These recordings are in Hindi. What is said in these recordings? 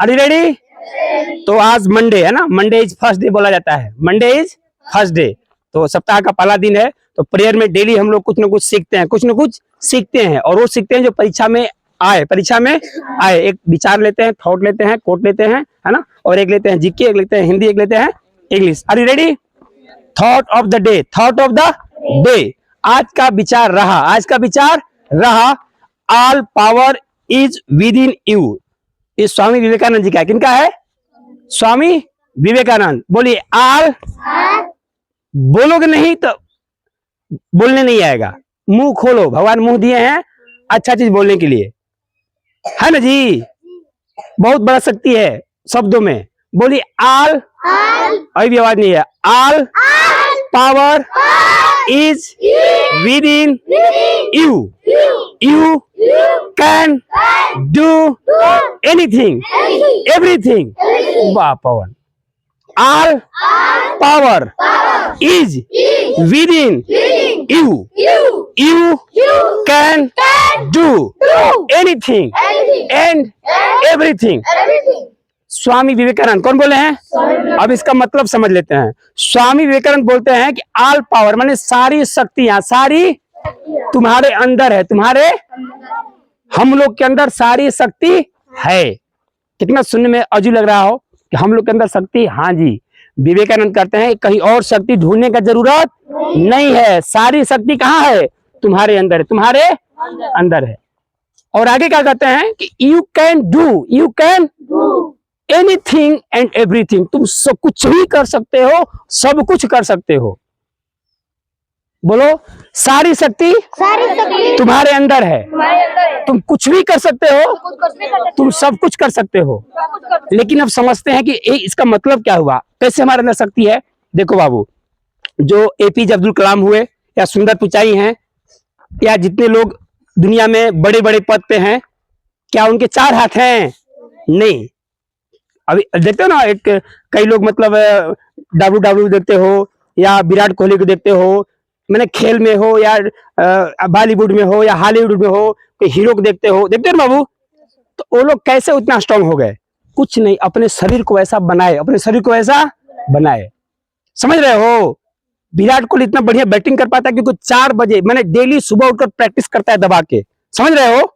Are you ready? तो आज मंडे है ना, मंडे इज फर्स्ट डे बोला जाता है, मंडे इज फर्स्ट डे। तो सप्ताह का पहला दिन है। तो प्रेयर में डेली हम लोग कुछ ना कुछ सीखते हैं, कुछ ना कुछ सीखते हैं, और वो सीखते हैं जो परीक्षा में आए, परीक्षा में आए। एक विचार लेते हैं, थॉट लेते हैं, कोट लेते हैं, है ना, और एक लेते हैं जीके, एक लेते हैं हिंदी, एक लेते हैं English. Are you ready? Thought of the day, thought of the day. आज का विचार रहा, आज का विचार रहा, all power is within you. ये स्वामी विवेकानंद जी का है। किनका है? स्वामी विवेकानंद। बोलिए ऑल। बोलोगे नहीं तो बोलने नहीं आएगा। मुंह खोलो, भगवान मुंह दिए हैं अच्छा चीज बोलने के लिए, है ना जी। बहुत बड़ा शक्ति है शब्दों में। बोलिए ऑल। अभी भी आवाज नहीं है। All power is within you. You can do anything, everything. वाह Pawan. All power is within you. You can do anything and everything. Swami Vivekananda कौन बोले हैं? अब इसका मतलब समझ लेते हैं। स्वामी विवेकानंद बोलते हैं कि ऑल पावर माने सारी शक्तियां, सारी तुम्हारे अंदर है, तुम्हारे हम लोग के अंदर सारी शक्ति है। कितना सुनने में अजीब लग रहा हो कि हम लोग के अंदर शक्ति। हाँ जी, विवेकानंद कहते हैं कहीं और शक्ति ढूंढने का जरूरत नहीं है, सारी शक्ति कहाँ है? तुम्हारे अंदर है, तुम्हारे अंदर है। और आगे क्या कहते हैं कि you can do anything and everything. तुम सब कुछ भी कर सकते हो, सब कुछ कर सकते हो। बोलो सारी शक्ति तुम्हारे अंदर है, तुम कुछ भी कर सकते हो, तुम सब कुछ कर सकते हो। लेकिन अब समझते हैं कि इसका मतलब क्या हुआ, कैसे हमारे अंदर शक्ति है। देखो बाबू, जो एपीजे अब्दुल कलाम हुए, या सुंदर पिचाई हैं, या जितने लोग दुनिया में बड़े बड़े पद पे हैं, क्या उनके 4 हाथ हैं? नहीं। अभी देखते हो ना, एक कई लोग मतलब WWE देखते हो, या विराट कोहली को देखते हो, मैंने खेल में हो, या बॉलीवुड में हो, या हॉलीवुड में हो, कोई हीरो को देखते हो ना बाबू। तो वो लोग कैसे उतना स्ट्रांग हो गए? कुछ नहीं, अपने शरीर को ऐसा बनाए, अपने शरीर को ऐसा बनाए। समझ रहे हो? विराट कोहली इतना बढ़िया बैटिंग कर पाता है क्योंकि 4 बजे मैंने डेली सुबह उठकर प्रैक्टिस करता है दबा के। समझ रहे हो?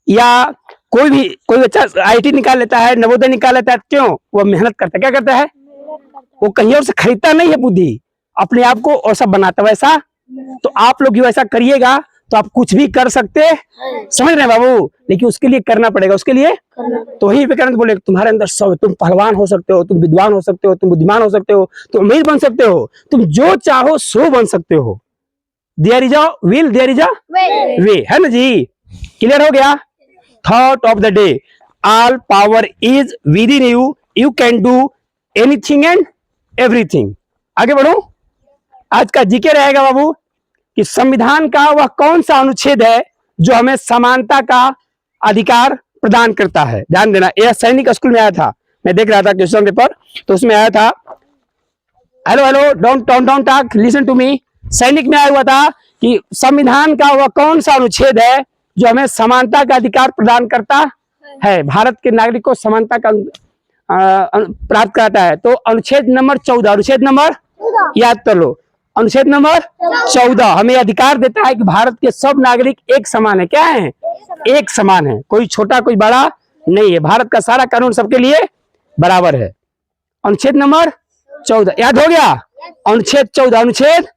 या कोई बच्चा IIT निकाल लेता है, नवोदय निकाल लेता है, क्यों? वो मेहनत करता है। क्या करता है? वो कहीं और से खरीदता नहीं है बुद्धि, अपने आप को और सब बनाता। वैसा तो आप लोग वैसा करिएगा तो आप कुछ भी कर सकते। समझ रहे हैं बाबू? लेकिन उसके लिए करना पड़ेगा, उसके लिए। तो ही विवेकानंद बोले तुम्हारे अंदर सब, तुम पहलवान हो सकते हो, तुम विद्वान हो सकते हो, तुम बुद्धिमान हो सकते हो, तुम अमीर बन सकते हो, तुम जो चाहो सो बन सकते हो। There is a will, there is a way, है ना जी। क्लियर हो गया? Thought of the day, all power is within you, you can do anything and everything. आगे बढ़ो। आज का जीके रहेगा बाबू कि संविधान का वह कौन सा अनुच्छेद है जो हमें समानता का अधिकार प्रदान करता है। ध्यान देना, यह सैनिक स्कूल में आया था, मैं देख रहा था क्वेश्चन पेपर, तो उसमें आया था। Hello, don't talk, listen to me. सैनिक में आया हुआ था कि संविधान का वह कौन सा अनुच्छेद है जो हमें समानता का अधिकार प्रदान करता है, भारत के नागरिक को समानता का प्राप्त कराता है। तो अनुच्छेद नंबर 14, अनुच्छेद नंबर याद कर लो, अनुच्छेद नंबर 14 हमें अधिकार देता है कि भारत के सब नागरिक एक समान है। क्या है? एक समान है, कोई छोटा कोई बड़ा नहीं है। भारत का सारा कानून सबके लिए बराबर है। अनुच्छेद नंबर 14 याद हो गया? अनुच्छेद 14, अनुच्छेद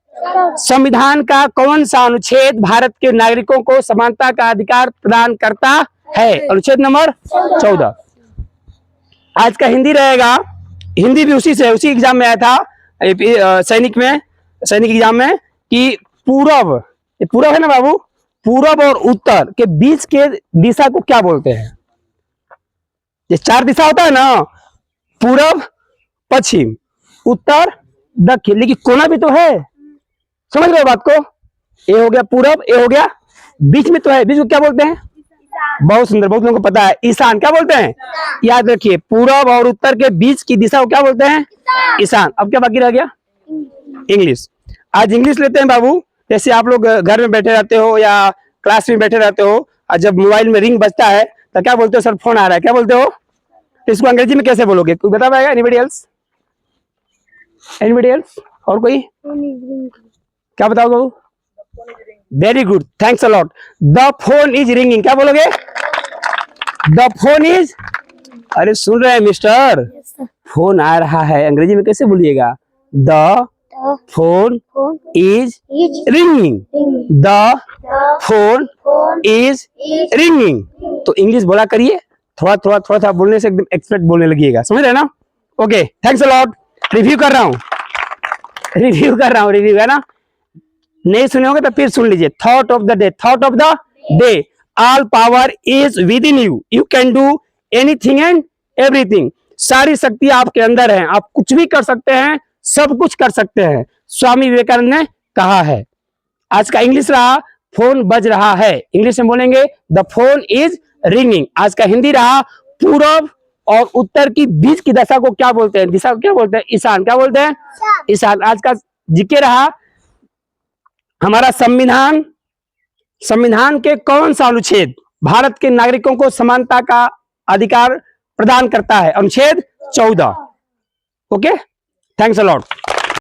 संविधान का कौन सा अनुच्छेद भारत के नागरिकों को समानता का अधिकार प्रदान करता है? अनुच्छेद नंबर 14। आज का हिंदी रहेगा, हिंदी भी उसी से, उसी एग्जाम में आया था सैनिक एग्जाम में कि पूरब, ये पूरब है ना बाबू, पूरब और उत्तर के बीच के दिशा को क्या बोलते हैं? ये 4 दिशा होता है ना, पूरब, पश्चिम, उत्तर, दक्षिण, लेकिन कोना भी तो है। समझ रहे हो बात को? ये हो गया पूरब, ये हो गया बीच में तो है, बीच को क्या बोलते हैं? बहुत सुंदर, बहुत लोगों को पता है, ईशान। क्या बोलते हैं? याद रखिए, पूरब और उत्तर के बीच की दिशा को क्या बोलते हैं? ईशान। अब क्या बाकी रह गया? इंग्लिश। आज इंग्लिश लेते हैं बाबू। जैसे आप लोग घर में बैठे रहते हो या क्लास में बैठे रहते हो, और जब मोबाइल में रिंग बजता है तो क्या बोलते हो? सर फोन आ रहा है। क्या बोलते हो? तो इसको अंग्रेजी में कैसे बोलोगे, कोई बता पाएगा? Anybody else? Anybody else? और कोई? क्या बताओगे? Very good, thanks a lot. The phone is ringing, क्या बोलोगे? द फोन इज, अरे सुन रहे हैं मिस्टर, फोन आ रहा है, अंग्रेजी में कैसे बोलिएगा? The phone is ringing, the phone is ringing. तो इंग्लिश बोला करिए, थोड़ा थोड़ा थोड़ा सा बोलने से एकदम एक्सपर्ट बोलने लगिएगा, समझ रहे ना? Okay, thanks a lot. Review कर रहा हूँ, रिव्यू है ना? नहीं सुने होंगे तो फिर सुन लीजिए। Thought of the day, thought of the day, all power is within you, you can do anything and everything. सारी शक्ति आपके अंदर है, आप कुछ भी कर सकते हैं, सब कुछ कर सकते हैं, स्वामी विवेकानंद ने कहा है। आज का इंग्लिश रहा फोन बज रहा है, इंग्लिश में बोलेंगे द फोन इज रिंगिंग। आज का हिंदी रहा पूर्व और उत्तर की बीच की दशा को क्या बोलते हैं? दिशा को क्या बोलते हैं? ईशान। क्या बोलते हैं? ईशान। आज का जीके रहा हमारा संविधान, संविधान के कौन सा अनुच्छेद भारत के नागरिकों को समानता का अधिकार प्रदान करता है? अनुच्छेद 14। Okay, thanks a lot.